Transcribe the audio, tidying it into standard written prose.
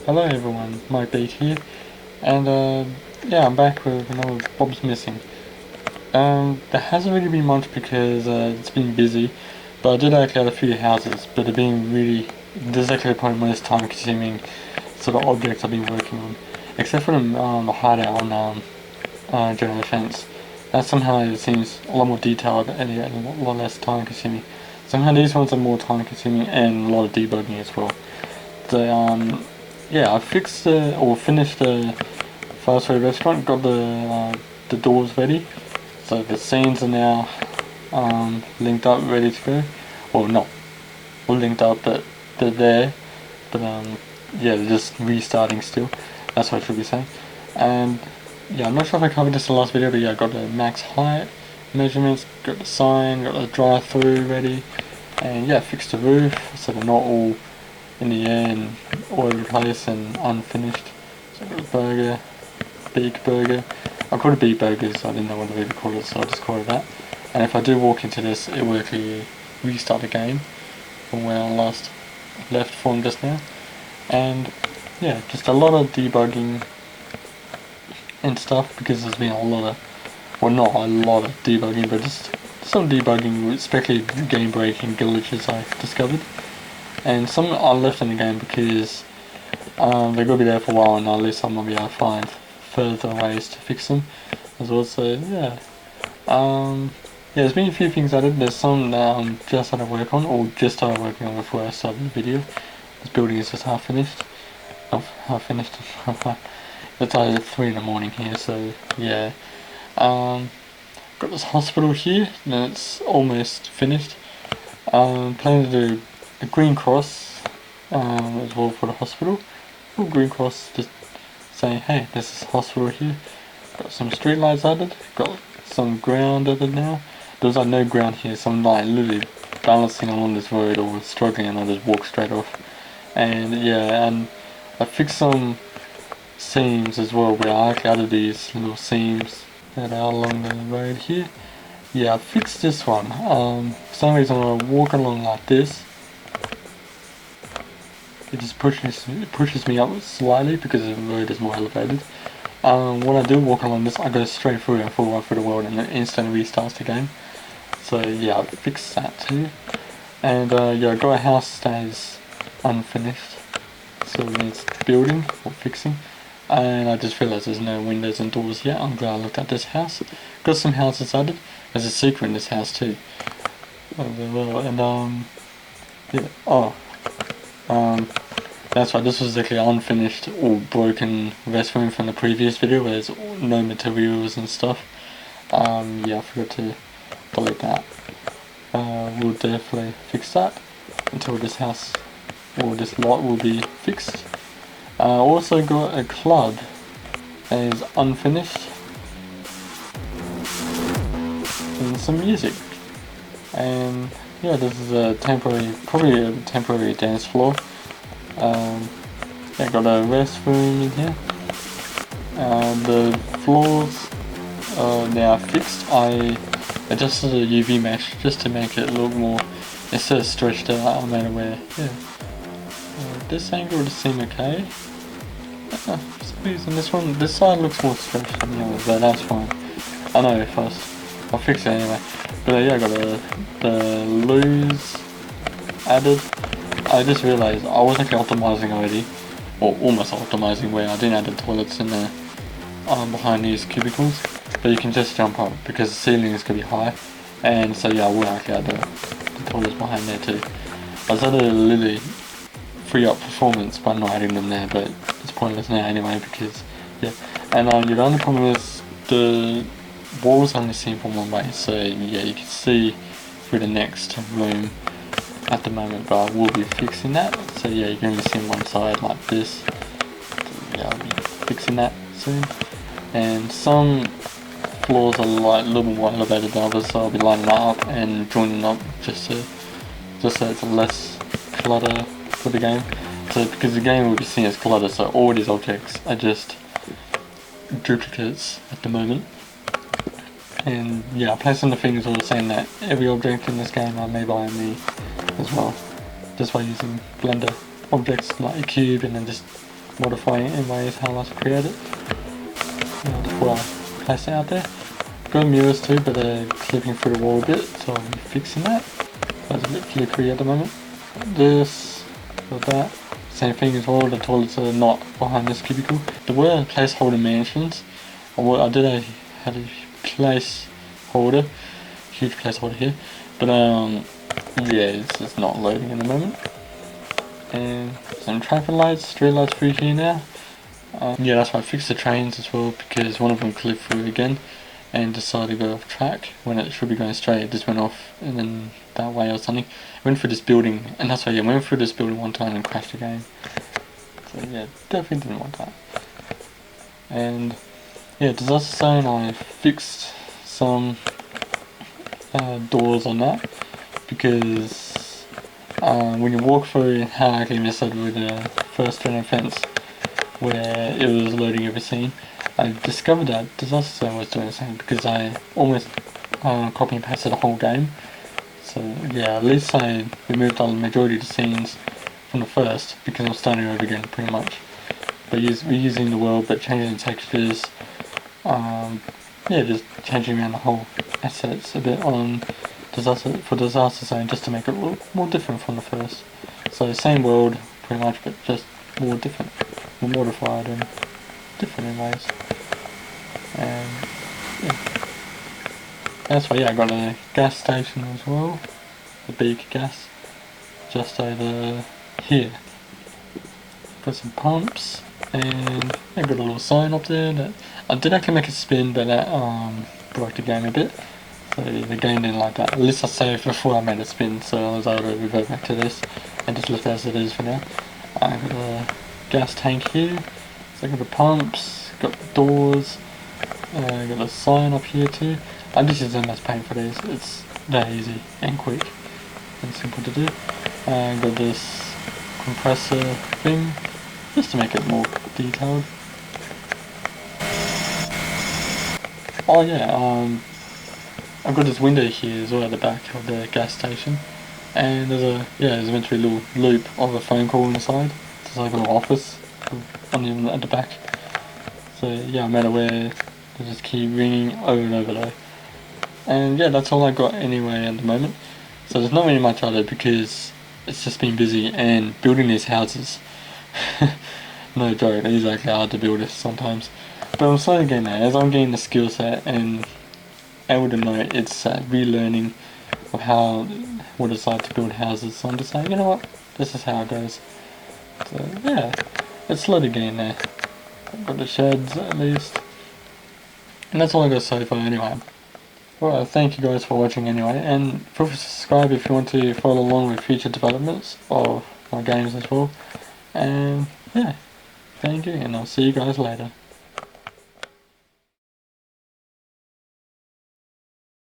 Hello everyone, Beak here, and yeah, I'm back with another Bob's Missing. There hasn't really been much because it's been busy, but I did actually have a few houses, but they're being really, this is actually probably the most time consuming sort of objects I've been working on, except for the hideout on General Defense. That somehow it seems a lot more detailed and a lot less time consuming. Somehow these ones are more time consuming and a lot of debugging as well. The yeah, I fixed or finished the fast food restaurant. Got the doors ready, so the scenes are now linked up, ready to go. Or not, all linked up, but they're there. But yeah, they're just restarting still. That's what I should be saying. And yeah, I'm not sure if I covered this in the last video, but yeah, I got the max height measurements, got the sign, got the drive-through ready, and yeah, fixed the roof so they're not all in the air and all over the place and unfinished. So I've got a burger, Beak burger. I called it Beak burgers, I didn't know what to really call it, so I just called it that. And if I do walk into this, it will actually restart the game from where I last left from just now. And yeah, just a lot of debugging and stuff, because there's been a lot of, well, not a lot of debugging, but just some debugging, especially game breaking glitches I discovered. And some are left in the game because they're going to be there for a while, and at least I'm going to be able to find further ways to fix them as well. So yeah, yeah, there's been a few things added. There's some that I'm just started to work on, or just started working on before I started the video. This building is just half finished. Oh, half finished. It's either 3 in the morning here, so yeah. Got this hospital here, and it's almost finished. Planning to do a green cross as well for the hospital. A green cross, just saying, hey, this is hospital here. Got some streetlights added. Got some ground added now. There's like no ground here, so I'm like literally balancing along this road or struggling, and I just walk straight off. And yeah, and I fixed some seams as well, where I actually added these little seams that are along the road here. Yeah, I fixed this one. For some reason when I walk along like this, it just pushes me up slightly because the road is more elevated. When I do walk along this, I go straight through and fall right through the world, and it instantly restarts the game. So yeah, I fixed that too. And yeah, I got a house that is unfinished, so it needs building or fixing. And I just realised there's no windows and doors yet. I'm glad I looked at this house. Got some houses added. There's a secret in this house too. And yeah, that's right, this was actually unfinished or broken restroom from the previous video where there's no materials and stuff. Yeah, I forgot to delete that. We'll definitely fix that until this house or this lot will be fixed. Also got a club that is unfinished and some music. And yeah, this is a temporary, probably a temporary dance floor. Yeah, got a restroom in here. The floors are now fixed. I adjusted the UV mesh just to make it look more, instead of stretched out, I made it where, yeah. This angle would seem okay. For some reason this side looks more stretched than the other, but that's fine. I know I'll fix it anyway. But yeah, I got the loos added. I just realised I was actually optimising already, or almost optimising, where I didn't add the toilets in there behind these cubicles, but you can just jump up because the ceiling is going to be high, and so yeah, I will actually add the toilets behind there too. I was able to literally free up performance by not adding them there, but it's pointless now anyway because yeah. And yeah, the only problem is the walls only seen from one way, so yeah, you can see through the next room at the moment, but I will be fixing that. So yeah, you can only see one side like this. So, yeah, I'll be fixing that soon. And some floors are like a little more elevated than others, so I'll be lining that up and joining up just so it's less clutter for the game. So because the game will be seen as clutter, so all these objects are just duplicates at the moment. And yeah, placing the things all saying that every object in this game are made by me as well, just by using Blender objects like a cube and then just modifying it in ways how I like to create it. Before I place it out there. Got mirrors too, but they're clipping through the wall a bit, so I'm fixing that. That's a bit flickery at the moment. This, with that. Same thing as well, the toilets are not behind this cubicle. There were placeholder mansions. I did had a placeholder, huge placeholder here, but yeah, it's just not loading at the moment. And some traffic lights, street lights through here now. Yeah, that's why I fixed the trains as well, because one of them clipped through again and decided to go off track when it should be going straight. It just went off and then that way or something. Went through this building, and that's why I went through this building one time and crashed the game. So yeah, definitely didn't want that. And yeah, disaster zone, I fixed some doors on that, because when you walk through, how I actually messed up with the first turn fence where it was loading every scene, I discovered that disaster zone was doing the same, because I almost copy and pasted the whole game. So yeah, at least I removed the majority of the scenes from the first, because I'm starting over again pretty much. But reusing the world, but changing the textures. Yeah, just changing around the whole assets a bit on disaster zone, just to make it look more different from the first. So same world pretty much, but just more different, more modified and different in ways. And yeah, that's why I got a gas station as well, the Beak gas, just over here. Got some pumps, and I got a little sign up there that I did actually make it spin, but that broke the game a bit. So the game didn't like that. At least I saved before I made it spin, so I was able to revert back to this and just leave it as it is for now. I got a gas tank here, so I got the pumps, got the doors, got a sign up here too. I just use them as paint for these. It's that easy and quick and simple to do. Got this compressor thing, just to make it more detailed. Oh yeah, I've got this window here as well at the back of the gas station, and there's meant to be a little loop of a phone call inside. It's like a little office at the back. So yeah, I made it where they just keep ringing over and over though. And yeah, that's all I got anyway at the moment. So there's not really much of it, because it's just been busy and building these houses. No joke, it is actually hard to build this sometimes. But I'm slowly getting there, as I'm getting the skill set and able to know it's relearning of what it's like to build houses. So I'm just like, you know what, this is how it goes. So yeah, it's slowly getting there. I've got the sheds at least. And that's all I got so far anyway. Well, thank you guys for watching anyway, and feel free to subscribe if you want to follow along with future developments of my games as well. And yeah, thank you, and I'll see you guys later.